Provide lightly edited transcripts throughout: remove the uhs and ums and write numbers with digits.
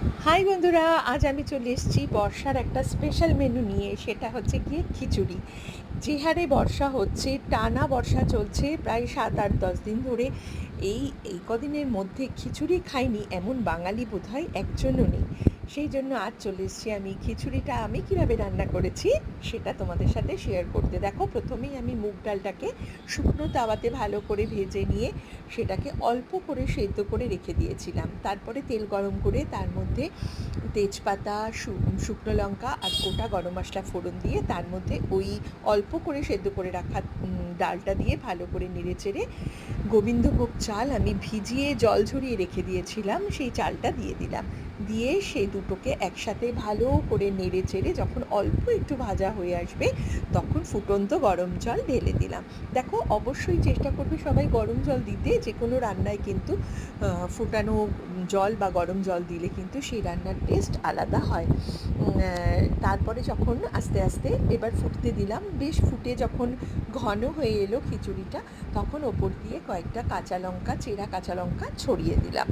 High বন্ধুরা, আজ আমি চলে এসেছি বর্ষার একটা স্পেশাল মেনু নিয়ে। সেটা হচ্ছে গিয়ে খিচুড়ি। যে হারে বর্ষা হচ্ছে, টানা বর্ষা চলছে প্রায় 7, 8, 10 দিন ধরে। এই এই কদিনের মধ্যে খিচুড়ি খাইনি এমন বাঙালি বোধহয় একজনও নেই। সেই জন্য আজ চলে এসেছি আমি। খিচুড়িটা আমি কিভাবে রান্না করেছি সেটা তোমাদের সাথে শেয়ার করতে। দেখো, প্রথমেই আমি মুগ ডালটাকে শুকনো তাওয়াতে ভালো করে ভেজে নিয়ে সেটাকে অল্প করে সেদ্ধ করে রেখে দিয়েছিলাম। তারপরে তেল গরম করে তার মধ্যে তেজপাতা, শুকনো লঙ্কা আর গোটা গরম মশলা ফোড়ন দিয়ে তার মধ্যে ওই অল্প করে সেদ্ধ করে রাখা ডালটা দিয়ে ভালো করে নেড়েচেড়ে গোবিন্দভোগ চাল আমি ভিজিয়ে জল ঝরিয়ে রেখে দিয়েছিলাম, সেই চালটা দিয়ে দিলাম। দিয়ে সেই দুটোকে একসাথে ভালো করে নেড়েচেড়ে যখন অল্প একটু ভাজা হয়ে আসবে তখন ফুটন্ত গরম জল ঢেলে দিলাম। দেখো, অবশ্যই চেষ্টা করবে সবাই গরম জল দিতে। যে কোনো রান্নায় কিন্তু ফুটানো জল বা গরম জল দিলে কিন্তু সেই রান্নার টেস্ট আলাদা হয়। তারপরে যখন আস্তে আস্তে এবার ফুটতে দিলাম, বেশ ফুটে যখন ঘন হয়ে এলো খিচুড়িটা, তখন ওপর দিয়ে কয়েকটা কাঁচা লঙ্কা, চেরা কাঁচা লঙ্কা ছড়িয়ে দিলাম।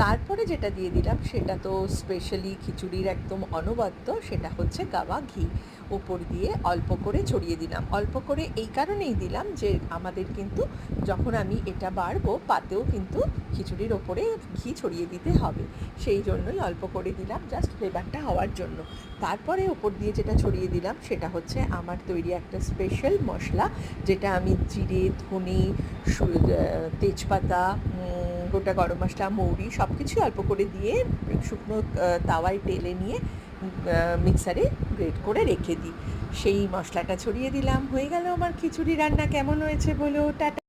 তারপরে যেটা দিয়ে দিলাম সেটা তো স্পেশালি খিচুড়ির একদম অনবদ্য, সেটা হচ্ছে গাওয়া ঘি। ওপর দিয়ে অল্প করে ছড়িয়ে দিলাম। অল্প করে এই কারণেই দিলাম যে আমাদের কিন্তু যখন আমি এটা বাড়বো পাতেও কিন্তু খিচুড়ির ওপরে ঘি ছড়িয়ে দিতে হবে। সেই জন্যই অল্প করে দিলাম, জাস্ট ফ্লেভারটা হওয়ার জন্য। তারপরে ওপর দিয়ে যেটা ছড়িয়ে দিলাম সেটা হচ্ছে আমার তৈরি একটা স্পেশাল মশলা, যেটা আমি জিরে, ধনে, তেজপাতা, গোটা গরম মশলা, মৌরি সব কিছুই অল্প করে দিয়ে শুকনো তাওয়ায় টেলে নিয়ে মিক্সারে গ্রেট করে রেখে দিই। সেই মশলাটা ছড়িয়ে দিলাম। হয়ে গেল আমার খিচুড়ি রান্না। কেমন হয়েছে বলো? টাটা।